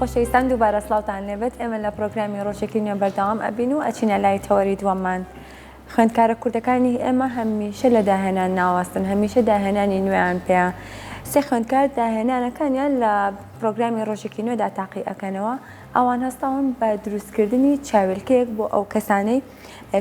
خۆشەویستان دووبارە سڵاوتان لێبێت ئێمە لە پرۆگرامی ڕۆژێکی نوێ بەردەوام ئەبین و ئەچینە لای تەوەری دووەممان. خوێندکارە کوردەکانی ئێمە هەمیشە لە داهێنان ناوەستن، هەمیشە داهێنانی نوێیان پێیان. سێ خوێندکار داهێنانەکانیان لە پرۆگرامی ڕۆژێکی نوێدا تاقی ئەکەنەوە. ئەوان هەستاون بە دروستکردنی چاویلکەیەک بۆ ئەو کەسانەی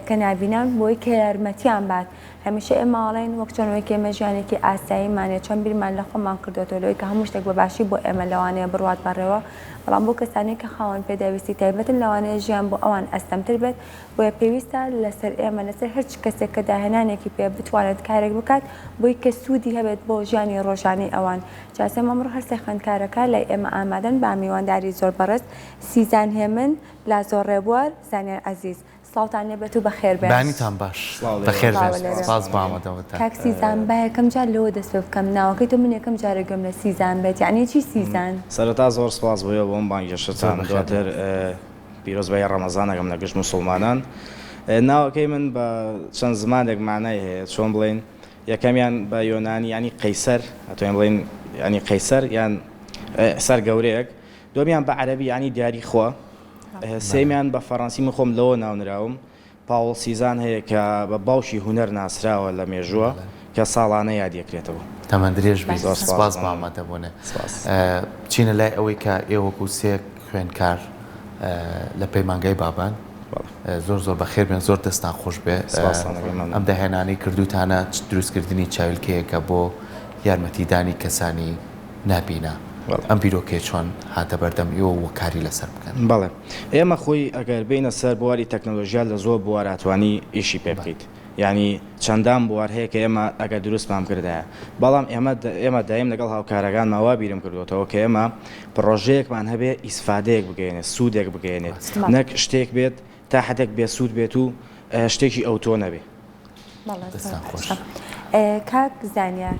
کە نابینان بۆی کە یارمەتیان بات. هەمیشە ئێماڵین وەک چۆنەوەی کە ئێمە ژیانێکی ئاساییمانێ چۆن بیرمان لە خۆمان کردوێتەوە لەوەی کە هەموو شتێک بەباشی بۆ ئێمە لەوانەیە بڕوات بەڕێوە، بەڵام بۆ کەسانێک کە خاوەن پێداویستی تایبەتن لەوانەیە ژیان بۆ ئەوان ئەستەمتر بێت، بۆیە پێویستە لەسەر ئێمە لەسەر هەر کەسێک کە داهێنانێکی پێ بتوانێت کارێک بکات بۆی کە سوودی هەبێت بۆ ژیانی ڕۆژانەی ئەوان. جاسێ ئەمڕۆ هەر سێ خوێندکارەکە لای ئێمە ئامادەن بە میوانداری زۆر بەڕێز سیزان هێمن، لازۆ ڕێبوار، زانیار عەزیز. سڵاوتان لێبێت و بەخێر بێت. بانیتان باش بەخێر بێت. سپاس بۆ ئامادەبوونتان. کاک سیزان با یەکەم جار لەوە دەست پێ بکەم ناوەکەی تۆ من یەکەم جارە گوێم لە سیزان بێت، یعنی چی سیزان؟ سەرەتا زۆر سپاس بۆیە بۆم بانگێشتان، دواتر پیرۆزبایی ڕەمەزانەکەم لە گشت موسڵمانان. ناوەکەی من بە چەند زمانێک مانای هەیە، چۆن بڵێن یەکەمیان بە یۆنانی ینی قەیسەر، ئەتوانین بڵێن ینی قەیسەر یان سەر گەورەیەک، دومیان بە عەرەبی ینی دیاری خوا، سێمیان بە فەڕەنسی من خۆم لەوە ناونراوم. پاوڵ سیزان هەیە کە بە باوشی هونەر ناسراوە لە مێژووە کە ساڵانە یادیەکرێتەوە. تەمەن درێژ بێت. سپاس بۆ ئامادەبوونە. چینە لای ئەوەی کە ئێوەکو سێ خوێندکار لە پەیمانگای بابان زۆر زۆر بەخێر بێن، زۆر دەستان خۆش بێ. ئەم داهێنانەی کردوتانە دروستکردنی چاویلکەیەکە بۆ یارمەتیدانی کەسانی نابینە. ئەم بیرۆکێ چۆن هاتە بەردەم ئێوە وەکاری لەسەر بکەن؟ بەڵێ ئێمە خۆی ئەگەر بینە سەر بواری تەکنۆلۆژیا لە زۆر بوار ئەتوانی ئیشی پێ بکەیت، ینی چەندان بوار هەیە کە ئێمە ئەگەر دروستمان کردایە، بەڵام ئێمە دایم لەگەڵ هاوکارەکان ماوا بیرم کردوەوە کە ئێمە پرۆژەیەکمان هەبێ ئیسفادەیەک بگەێنێت، سوودێک بگەێنێت، نەک شتێک بێت تا حدێک بێسوود بێت و شتێکی ئەوتۆ نەبێ. کاک زانیار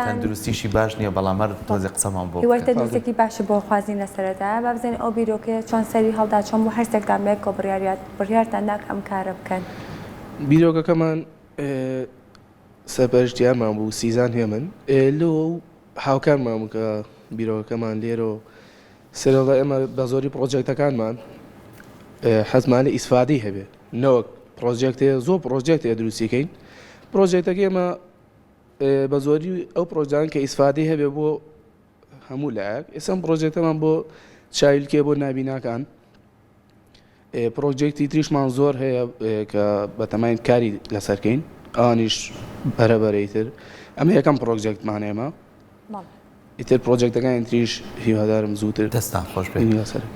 تەندروستیشی باش نییە، بەڵام هەر تۆزی قسەمان بۆ هیوای تەندروستێکی باشە بۆ خوازین لەسەرەتا با بزانین ئەو بیرۆکەیە چۆن سەری هەڵدا چۆن بۆ هەر شتێکتان بێت کۆ بڕیارتان داک ئەم کارە بکەن. بیرۆکەکەمان سەرپەرشتیارمان بوو سیزان هێمن، لۆ هاوکارمان بوو کە بیرۆکەکەمان لێرە سەرەڵا ئێمە بە زۆری پرۆجێکتەکانمان حەزمانە ئیسفادەی هەبێت، نەوەک پرۆژێکتەیە زۆر پرۆژێکتەیە دروستیکەین. پرۆژێکتەکە ئێمە بە زۆری ئەو پرۆژان کە ئیسفادەی هەبێ بۆ هەموو لایەک. ئێستا پرۆژێکتەمان بۆ چاویلکێ بۆ نابیناکان. پرۆژێکتی تریشمان زۆر هەیە کە بەتەمایل کاری لەسەرکەین، ئەوانیش بەرەبەرەیتر. ئەمە یەکەم پرۆژێکتمان ئێمە. ئیتر پرۆژێکتەکانی تریش هیوادارم زووتر دەستان خۆش بێت.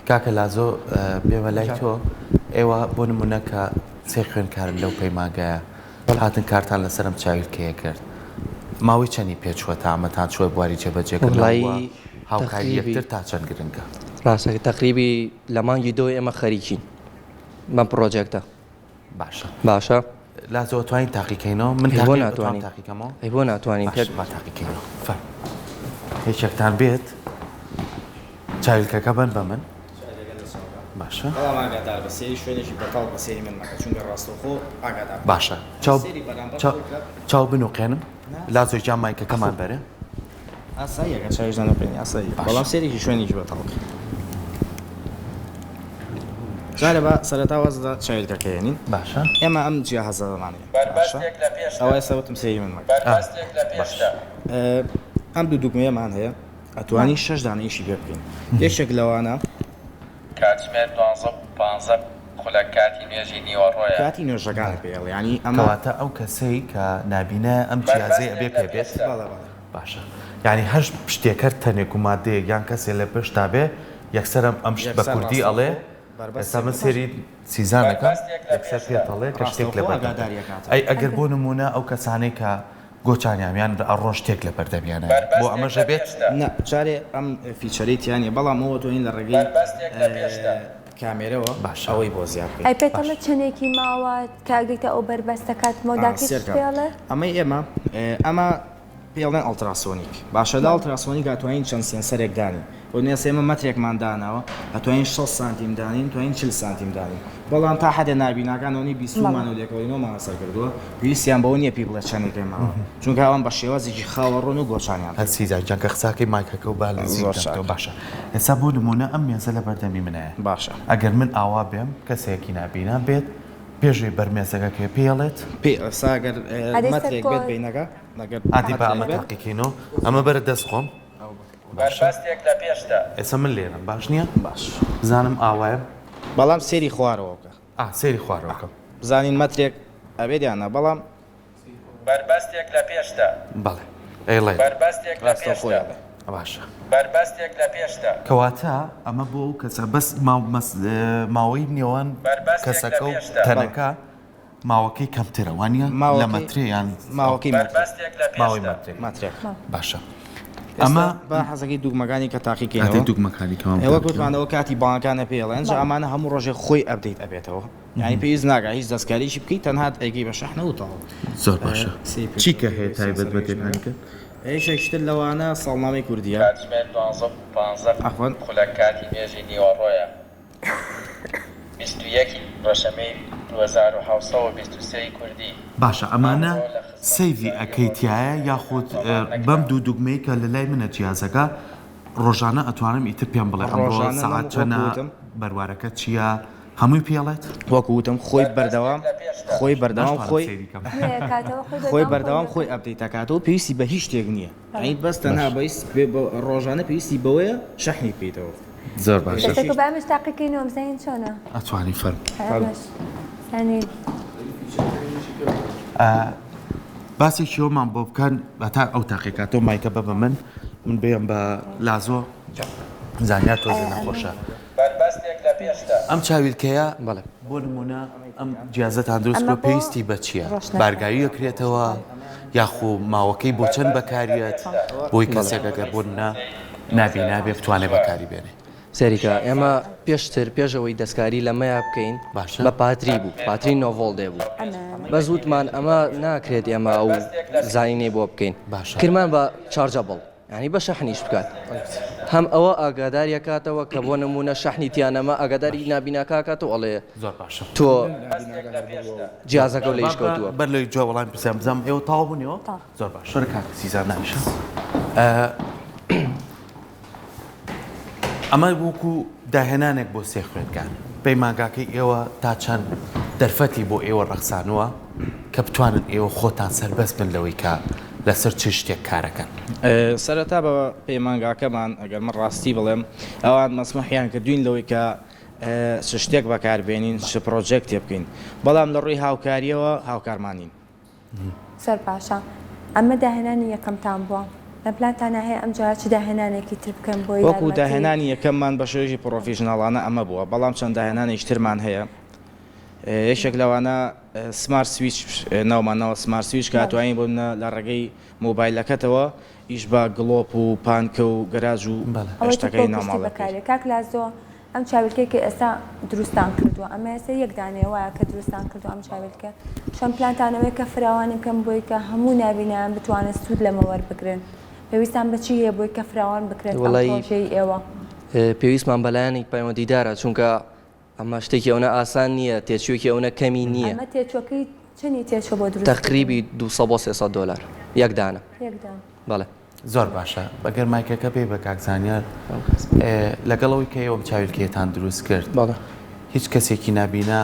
کاکە لازۆ بێمە لای تۆ، ئێوە بۆ نمونە کە سێ خوێندکارن لەو پەیمانگایە هاتن کارتان لەسەر ئەم چاویلکەیە کرد، ماوەی چەندی پێچووە تا ئەمەتان چووە بواری جێبەجێکردنەوە هاوکاری یەکتر تا چەند گرنگە؟ ڕاستەکە تەقریبی لە مانگی دۆ ئێمە خەریکین بەم پرۆجێکتە. باشە لازۆ توانین تاقیکەینەوە؟ من بۆ ناتوانین تاقیکەمەوە؟ بۆ ناتوانین پێ تاقیکەینەوە. هیچێکتان بێت چاویلکەکە بن بە من باشە. بەڵام ئاگادار بە سێری شوێنێکی بەتاڵ بە سێری من مەکە، چونکە ڕاستەوخۆ ئاگادار باشە. چاو بنوقێنم لازۆی جا مایکەکەمان بەرێ ئاساییەکە چاویش نەپێنی ئاسایی، بەڵام سێرێکی شوێنێکی بەتاڵ جارێ بە سەرەتا وەزدا چاویلکەکەیەنین. باشە ئێمە ئەم جیاهازەمانەیە ئەوە ئێستا وتم سێری من مەکە. ئەم دوو دوگمەیەمان هەیە، ئەتوانی 6 دانە ئیشی پێ بکەین. یەکێک لەوانە کاتژمێر 12 خولەک کاتی نوێژی نیوەڕۆیە، کاتی نوێژەکانە پێڵێ، ینی ئەمەواتە ئەو کەسەی کە نابینە ئەم جیازەی ئەبێ پێ بێت. باشە، یعنی هەر شتێکە تەنێک و مادەیەک یان کەسێ لە پشتا بێ یەکسەر ئەم بە کوردی ئەڵێ ئێستا من سێری سیزانەکە یەکسەر پێت ئەڵێ کە شتێک لە بەردەمیانە. ئەگەر بۆ نمونە ئەو کەسانەی کە گۆچانیامیان ئەڕۆ شتێک لە بەردەمیانە بۆ ئەمەژە بێت جارێ ئەم فیچەری تیانە، بەڵام ئەوە تۆین لە ڕێگەی کامێرەوە باش ئەوەی بۆ زیاد ئەی پێتەڵە چەندێکی ماوە کاگەیتە ئەو بەربەستە کاتمەوە داکەیت پێڵێ؟ ئەمەی ئێمە پێڵێن ئەڵتراسۆنیک باشە لە ئەڵتراسۆنیک ئەتوانین چەند سێنسەرێک دانین بۆ نێسە ئێمە مەترێکمان داناوە ئەتوانین 6 سانتیم دانین توانین 40 سانتیم دانین بەڵام تا حدە نابیناکانەوەی 20مان و لێکەوەینەوەمان سەر کردووە پێویستیان بەەوە نییە پێی بڵێ چەندێک پێماوە چونکە ئەوان بە شێوازێکی خاوەڕۆن و گۆچانیان هەرسیزان جانکە قساکەی مایکەکە و بالزیۆ باشە ئێستا بۆ نمونە ئەم مێزە لە بەردەمی منەیە باشە ئەگەر من ئاوا بێم کەسێکی نابینا بێت پێشوی بەرمێزەکە پێ پێڵێت ساگەر مەترێک بێت بینەکە ئادی بە ئەمە تاقیکەینەوە ئەمە بەرە دەست خۆم بەربەستێک لە پێشدا ئێستا من لێرم باش نییە باش زانم ئاوایە بەڵام سێری خوارەوەکە سێری خوارەوەکەم بزانین مەترێک ئەبێت یانە بەڵام بەربەستێک لە پێشدا بەڵێ ئەیڵێ بەربەستێک لە پێشدا باشە بەربەستێک لە پێشدا کەواتە ئەمە بۆ کەسە بەس ماوەی نێوان کەسەکە و تەنەکە ماوەکەی کەمترە وانە لە مەتریان ماوەکەی بەربەستێک لە ماوەی پێشدا مەترێک باشە ئەمە بە حەزەکەی دوگمەکانی کە تاقیکەینەوە دوگمەکانی ئێوە گوتمانەوە کاتی بانکانە پێڵێن جا ئەمانە هەموو ڕۆژێ خۆی ئەبدەیت ئەبێتەوە یعنی پێویست ناگە هیچ دەستکاریشی بکەیت تەنها ئەیگەی بە شەحنەوتەوە زۆر باشە چیکە هەیە تایبەت بە تێنانکە هیچێکتر لەوانە ساڵنامەی کوردیە کاتژمێر 12 خولەک کاتی نوێژی نیوەڕۆیە 21 ڕەشەمەی 2723 کوردی باشە ئەمانە سەیڤی ئەکەیتایە یاخود بەم دوو دوگمەی کە لە لای منە جیازەکە ڕۆژانە ئەتوانم ئیتر پێم بڵێ ئەمڕۆ سەعات چەنە بەروارەکە چییە هەمووی پێڵێت وەکوتم خۆی بەردەوام خۆی بەردەوام خۆی بەردەوام خۆی ئەبدەیت دەکاتەوە پێویستی بە هیچ شتێک نییە ئەین بەس تەنها ڕۆژانە پێویستی بەوەیە شەحنی بکەیتەوە زۆر باشە بامش تاقیکەینەوە بزانین چۆنە ئەتوانی فەرم باسێکیەوەمان بۆ بکەن تا ئەو تاقیکاتەوە مایکە بە من بێم بە لازۆ زانیات تۆزێ نەخۆشە بەربەستێک لە پێشدا ئەم چاویلکەیە بەڵێ بۆ نمونە ئەم جیازەتان دروست بۆ پێویستی بە چییە؟ بارگایی دەکرێتەوە یاخو ماوەکەی بۆ چەند بەکاریێت بۆی کەسێکەکە بۆ نابێ بتوانێت بەکاری بێنێ سەریکە ئێمە پێشتر پێشەوەی دەستکاری لە مەیە بکەین بە پاتری بوو پاتری نۆڤۆڵ دێبوو بە زووتمان ئەمە ناکرێت ئێمە ئەو زانینێ بۆ بکەین کرمان بە چارجەبڵ ینی بە شەحنیش بکات هەم ئەوە ئاگاداریە کاتەوە کە بۆ نمونە شەحنی تیانەمە ئاگاداری نابیناکاتەوە ئەڵێ تۆ جیازەکە و لەیش کەوتووە بەر لەی جواب وەڵام پرسیام بزانم ئێوە تاوا بوونیەوە زۆر باش شەر کاک سیزان نامیشە ئەمە وەکو داهێنانێک بۆ سێ خوێندکان پەیمانگاکەی ئێوە تا چەند دەرفەتی بۆ ئێوە ڕەخسانووە کە بتوانن ئێوە خۆتان سەربەست بن لەوەی کە لەسەر چ شتێک کارەکەن سەرەتا بە پەیمانگاکەمان ئەگەر من ڕاستی بڵێم ئەوان مەسمەحیان کردوین لەوەی کە شتێک بەکاربێنین ش پرۆژێکتێ بکەین بەڵام لە ڕووی هاوکاریەوە هاوکارمانین زۆر باشە ئەمە داهێنانی یەکەمتان بووە لە پلانتانە هەیە ئەم جار چ داهێنانێکی تر بکەم بۆی وەکو داهێنانی یەکەممان بە شێژی پرۆفیژناڵانە ئەمە بووە بەڵام چەند داهێنانی شترمان هەیە یەکێک لەوانە سمارت سویچ ناومانەوە سمارت سویچ کە ئەتوانین بۆنە لە ڕێگەی مۆبایلەکەتەوە ئیش بە گڵۆپ و پانکە و گەراج و شتەکەی ناماڵەکە کاک لازۆ ئەم چاویلکەیەکی ئێستا دروستان کردووە ئەمە ئێستا یەک دانێ وایە کە دروستان کردو ئەم چاویلکە چەند پلانتانەوەی کە فراوانی بکەم بۆی کە هەموو نابینیان بتوانێت سوود لەمە وەربگرن پێویستان بەچی هەیە بۆی کە فراوان بکرێت پرۆژەی ئێوە پێویستمان بەلایەنێک پەیوەندیدارە چونکە ئەمە شتێکی ئەوە ئاسان نییە تێچوویەکی ئەوە کەمی نییە ئەمە تێچۆکەی چنی تێچۆ بۆ دروست تقریبی 200 بۆ 300 دلار یەک دانە بەڵێ زۆر باشە بەگەر مایکەکە پێی بە کاکزانیار لەگەڵەوەی کە ئێوەم چاویلکێتان دروست کرد هیچ کەسێکی نابینە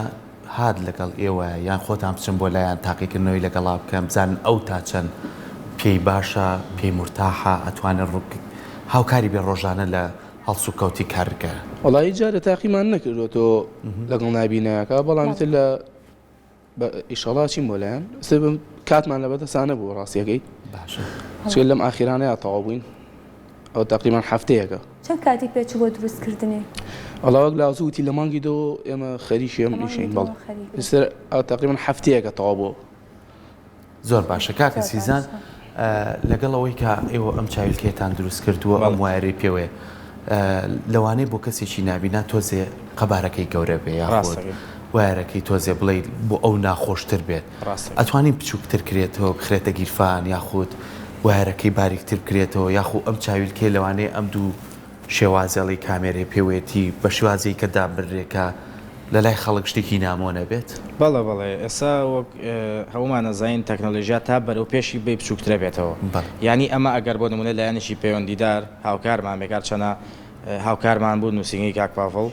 هات لەگەڵ ئێوە یان خۆتان بچن بۆ لایەن تاقیکردنەوەی لەگەڵا بکەم بزانن ئەو تا چەند پێی باشە پێی مرتاحە ئەتوانێت هاوکاری بێ ڕۆژانە لە هەڵسو کەوتی کارگە وڵی جارە تاقیمان نەکردوەوە لەگەڵ نابینەکە بەڵام تر لە ئیشەڵا چیم بۆ لایەن سبم کاتمان لە بەدەسانە بوو ڕاستیەکەی باشە لەم ئاخیرانەیە تەواو بووین ئەو تقریبان هەفتەیەکە چەند کاتی پێچ بۆ دروستکردنی ئەڵاوەک لازووتی لە مانگی دۆ ئێمە خەریشیم نیشین بەڵ ئەو تقریبان هەفتەیەکە تەواو بوو زۆر باشە کاکە سیزان لەگەڵەوەی کە ئێوە ئەم چاویلکێتان دروست کردووە ئەم وایەی پێوێ لەوانەیە بۆ کەسێکی نابینا تۆزێ قەبارەکەی گەورە بێ یاخۆ وایەرەکەی تۆزێ بڵێ بۆ ئەو ناخۆشتر بێت ئەتوانین بچووکتر کرێتەوە بخرێتە گیرفان یاخود وایرەکەی باریکتر بکرێتەوە یاخو ئەم چاویلکێ لەوانەیە ئەم دوو شێوازەڵی کامێرەی پێوێتی بە شێوازەی کە دابڕێکە لە لای خەڵک شتێکی نامۆنە بێت بەڵێ ئێستا وەک هەمومان نەزانین تەکنۆلۆژیا تا بەرەو پێشی بێ بچووکترە بێتەوە یعنی ئەمە ئەگەر بۆ نمونە لایەنێکی پەیوەندیدار هاوکارمان بێکار چەنە هاوکارمان بوو نووسنگی کاک پافڵ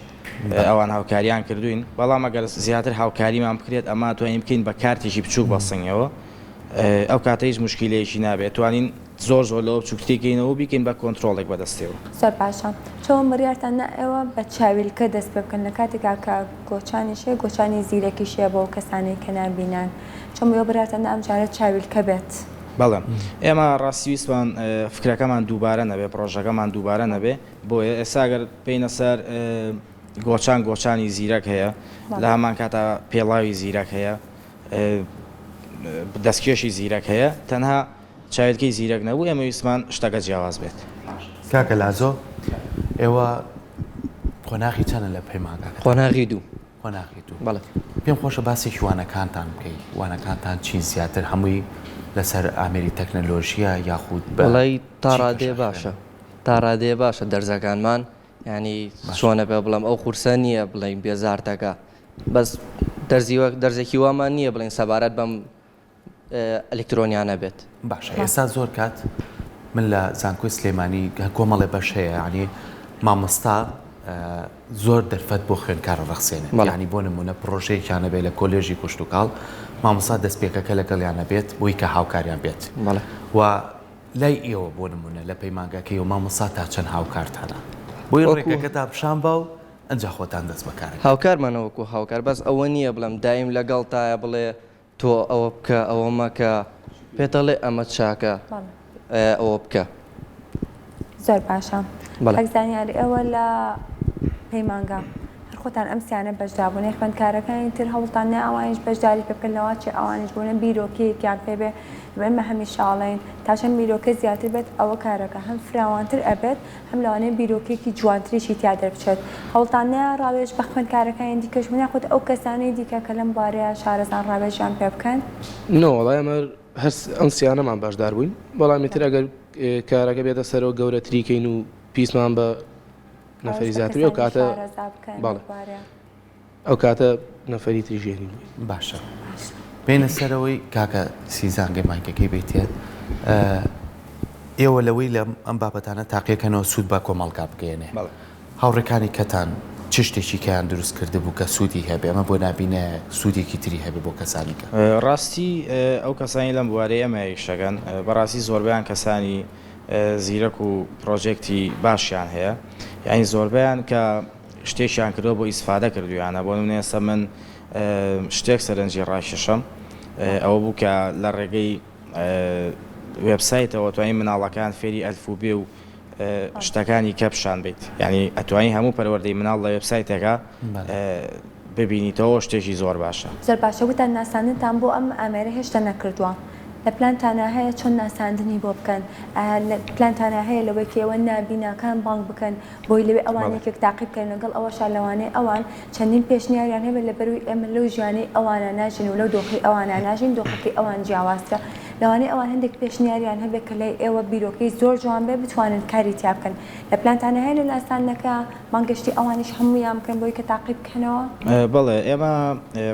ئەوان هاوکاریان کردوین بەڵام ئەگەر زیاتر هاوکاریمان بکرێت ئەمە توانین بکەین بە کارتێکی بچووک بەسەنگەوە ئەو کاتە هیچ مشکلەیەکی نابێت توانین زۆر لەوە بچووکتێکینەوە بیکەین بە کۆنتترۆڵێک بەدەستێەوە زۆر باشە چۆن بڕیارتان ئێوە بە چاویلکە دەست پێ بکەن لە کاتێکا کە گۆچانیشێ گۆچانی زیرەکی شێ بۆ کەسانی کە نابینان چۆن بۆ بڕیارتان ئەم جارە چاویلکە بێت بەڵێ ئێمە ڕاستیویستمان فکرەکەمان دووبارە نەبێ پرۆژەکەمان دووبارە نەبێ بۆیە ئێساگەر پێینە سەر گۆچانی زیرەک هەیە لە هەمان کاتە پێڵاوی زیرەک هەیە دەستکێشی زیرەک هەیە تەنها چاویلکەی زیرەک نەبوو ئێمە ویسمان شتەکە جیاواز بێت کاکە لازۆ ئێوە قۆناغی چەنە لە پەیمانگاکە قۆناغی دوو قۆناغی دوو بەڵێ پێم خۆشە باسێکی وانەکانتان بکەی وانەکانتان چین زیاتر هەمووی لەسەر ئامێری تەکنەلۆژیە یاخود بەڵی تا ڕادێ باشە تا ڕادێ باشە دەرزەکانمان ینی چۆنە پێ بڵم ئەو قورسە نییە بڵین بێزارتەکە بەس دەرزێکی وامان نییە بڵین سەبارەت بەم ئەلکترۆنیانە بێت باشە ئێستا زۆر کات من لە زانکۆی سلێمانی کۆمەڵێ بەش هەیە ینی مامۆستا زۆر دەرفەت بۆ خوێندکارە ڕەخسێنێت ینی بۆ نمونە پرۆژەیەکیانە بێت لە کۆلێژی کوشتتوکاڵ مامۆستا دەستپێکەکە لەگەڵیانە بێت بۆی کە هاوکاریان بێت و لای ئێوە بۆ نمونە لە پەیمانگاکەی و مامۆستا تا چەند هاوکارتانە بۆی ڕێگەکە تا پیشان بە و ئەنجا خۆتان دەست بەکارێت هاوکارمانەوەکو هاوکار بەس ئەوە نییە بڵم دایم لەگەڵ تایە بڵێ تۆ ئەوە بکە ئەوە مەکە پێتەڵێ ئەمە چاکە ئەوە بکە زۆر باشە حەزانیاری ئەوە لە پەیمانگا خۆتان ئەم سیانە بەشدابوونی خوێندکارەکانی تر هەوڵتانە ئەوانش بەشداری پێ بکەنەوە چێ ئەوانش بوونە بیرۆکەیەکیان پێبێ ئێمە هەمیشاڵین تاشەن بیرۆکە زیاتر بێت ئەوە کارەکە هەم فراوانتر ئەبێت هەم لەوانەیە بیرۆکێکی جوانتریشی تیا دەربچێت هەوڵتانە ڕاوێژ بە خوێندکارەکانی دیکەش منە خۆت ئەو کەسانی دیکە کە لەم بارەیە شارەزان ڕاوێژیان پێ بکەن وەڵای ئەمە هەر ئەم سیانەمان باشدار بووین بەڵامی تر ئەگەر کارەکە بێتە سەرەوە گەورەتریکەین و پیسمان بە نەفەری زیاتری ئەو کاتە ئەو کاتە نەفەری تریژێنی باشە بینە سەرەوەی کاکە سیزانگەی مایکەکەی بیتێت ئێوە لەوەی لە ئەم بابەتانە تاقیەکەنەوە سوود بە کۆمەڵگا بگەێنێ هاوڕێکانی کەتان چ شتێکی کەیان دروست کرده بوو کە سوودی هەبێ ئەمە بۆ نبینە سوودێکی تری هەبێ بۆ کەسانی کە ڕاستی ئەو کەسانی لەم بوارەیە ئەمەیەکشەکەن بەڕاستی زۆربیان کەسانی زیرەک و پرۆژێکتی باشیان هەیە یعنی زۆربیان کە شتێکیان کردەوە بۆ ئیسفادە کردویانە بۆ نمونە ئێستا من شتێک سەرنجی ڕاشەشەم ئەوە بوو کە لە ڕێگەی وێبسایتەوە توانین مناڵەکان فێری ئەلفوبێ و شتەکانی کەپشان بیت یعنی ئەتوانی هەموو پەروەردەی مناڵ لە وێبسایتێکە ببینیتەوە شتێکی زۆر باشە زۆر باشە وتان ناساندنتان بۆ ئەم ئامێرە هێشتا نەکردووە لە پلانتانە هەیە چۆن ناساندنی بۆ بکەن پلانتانە هەیە لەوەی کێوە نابیناکان بانگ بکەن بۆی لەوێ ئەوانێکێک تاقی بکەن لەگەڵ ئەوەشا لەوانەیە ئەوان چەندین پێشنیاریان هەبێت لە بەروی ئێمە لەو ژیانی ئەوانە ناژین و لەو دۆخی ئەوانە ناژین دۆخەکەی ئەوان جیاوازکە لەوانەیە ئەوان هەندێک پێشنیاریان هەبێت کە لای ئێوە بیرۆکەی زۆر جوان بێ بتوانن کاری تیا بکەن لە پلانتانە هەیە لە ناساندنەکە مانگەشتی ئەوانیش هەموویان بکەن بۆی کە تاقی بکەنەوە بەڵێ ئێمە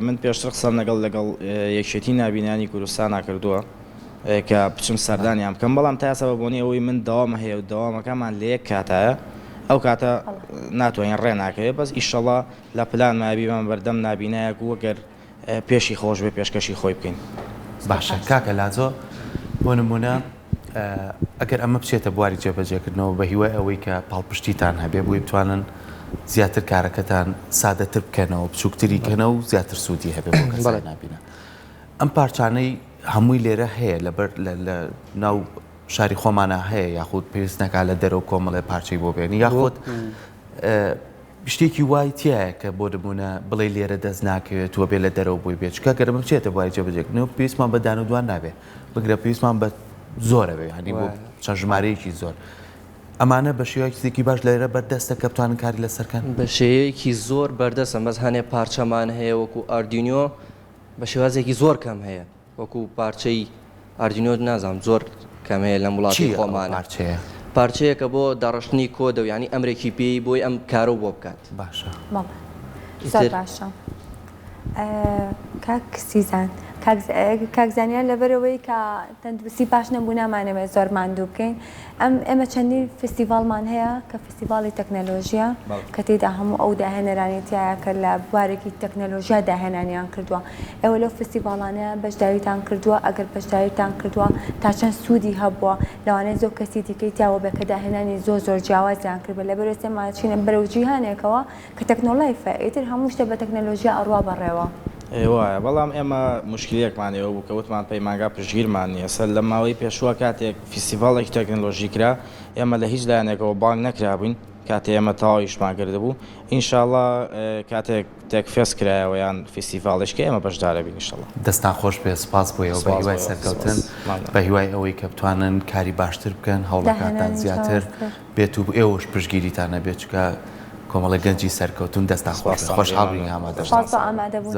من پێشتر قسەم لەگەڵ یەکێتی نابینانی کوردستان ناکردووە کە بچم سەردانیان بکەم بەڵام تا سەبە بۆنی ئەوەی من داوامە هەیە و داوامەکەمان لە یەک کاتایە ئەو کاتە ناتوانین ڕێ ناکەوێت بەس ئیشەڵا لە پلان مابیمان بەردەم نابینایەک و وەگەر پێشی خۆش بێ پێشکەشی خۆی بکەین باشە کاکە لازۆ بۆ نمونە ئەگەر ئەمە بچێتە بواری جێبەجێکردنەوە بە هیوای ئەوەی کە پاڵپشتیتان هەبێ بۆی بتوانن زیاتر کارەکەتان سادەتر بکەنەوە بچووکتری کەنە و زیاتر سوودی هەبێ بۆ کەسانی نابینە ئەم پارچانەی هەمووی لێرە هەیە لەبەر لە ناو شاری خۆمانە هەیە یاخود پێویست نەکا لە دەرەوە کۆمەڵێ پارچەی بۆ بێنی یاخود شتێکی وای تایە کە بۆ دەبوونە بڵێ لێرە دەست ناکەوێت وە بێ لە دەرەوە بۆی بێت چکە گەرمە بچێتە بواری جێبەجێکردنەوە پێویستمان بە دان و دوان نابێ بگرە پێویستمان بە زۆرە بێ هەنی بۆ چەند ژمارەیەکی زۆر ئەمانە بە شێوەیەکی باش لێرە بەردەستە کە بتوانن کاری لەسەرکەن بە شێوەیەکی زۆر بەردەستە بەس هەنێ پارچەمان هەیە وەکو ئاردینیۆ بە شێوازێکی زۆر کەم هەیە وەکو پارچەی ئاردینۆ نازانم زۆر کەمەیە لە وڵاتی خۆمانە پارچەیە پارچەیەکە بۆ داڕشتنی کۆدە و ینی ئەمریکی پێی بۆی ئەم کارۆ بۆ بکات باشە زۆر باشە کاک سیزان کاکزانیان لەبەرەوەی کە تەندروستی پاش نەبوو نامانەوێت زۆر ماندوو بکەین ئێمە چەندین فستیڤالمان هەیە کە فستیڤاڵی تەکنەلۆژیە کە تێدا هەموو ئەو داهێنەرانێتیایە کە لە بوارێکی تەکنەلۆژیا داهێنانیان کردووە ئێوە لەو فستیڤالانەیە بەشداریتان کردووە ئەگەر بەشداریتان کردووە تا چەند سوودی هەبووە لەوانەیە زۆر کەسی دیکەی تیاوە بە کە داهێنانی زۆر جیاوازیان کرد بە لەبەرەوەی سێماچینە بەرەو جیهانێکەوە کە تەکنۆلایفە ئیتر هەموو شتە بە تەکنەلۆژیا ئەڕوا بەڕێوە وایە بەڵام ئێمە مشکلەکمانەوە بوو کەوتمان پەیمانگا پشتگیرمان نیە سەر لە ماوەی پێشووە کاتێک فیستیڤاڵێکی تەکنۆلۆژی کرا ئێمە لە هیچ لایەنێکەوە بانگ نەکرابووین کاتێ ئێمە تەواویشمان کرده بوو ئینشاءڵڵا کاتێک تێک فێس کرایەوە یان فیستیڤاڵشکە ئێمە بەشدارە بین ئینشاءڵڵا دەستان خۆش بێ سپاس بۆیەوە بە هیوای سەرکەوتن بە هیوای ئەوەی کە بتوانن کاری باشتر بکەن هەوڵەکانتان زیاتر بێت و ئێوەش پشتگیریتانە بێت چکە کۆمەڵە گەنجی سەرکەوتون دەستان خۆش خۆشحاڵبووین ئامادە ئامادەبوون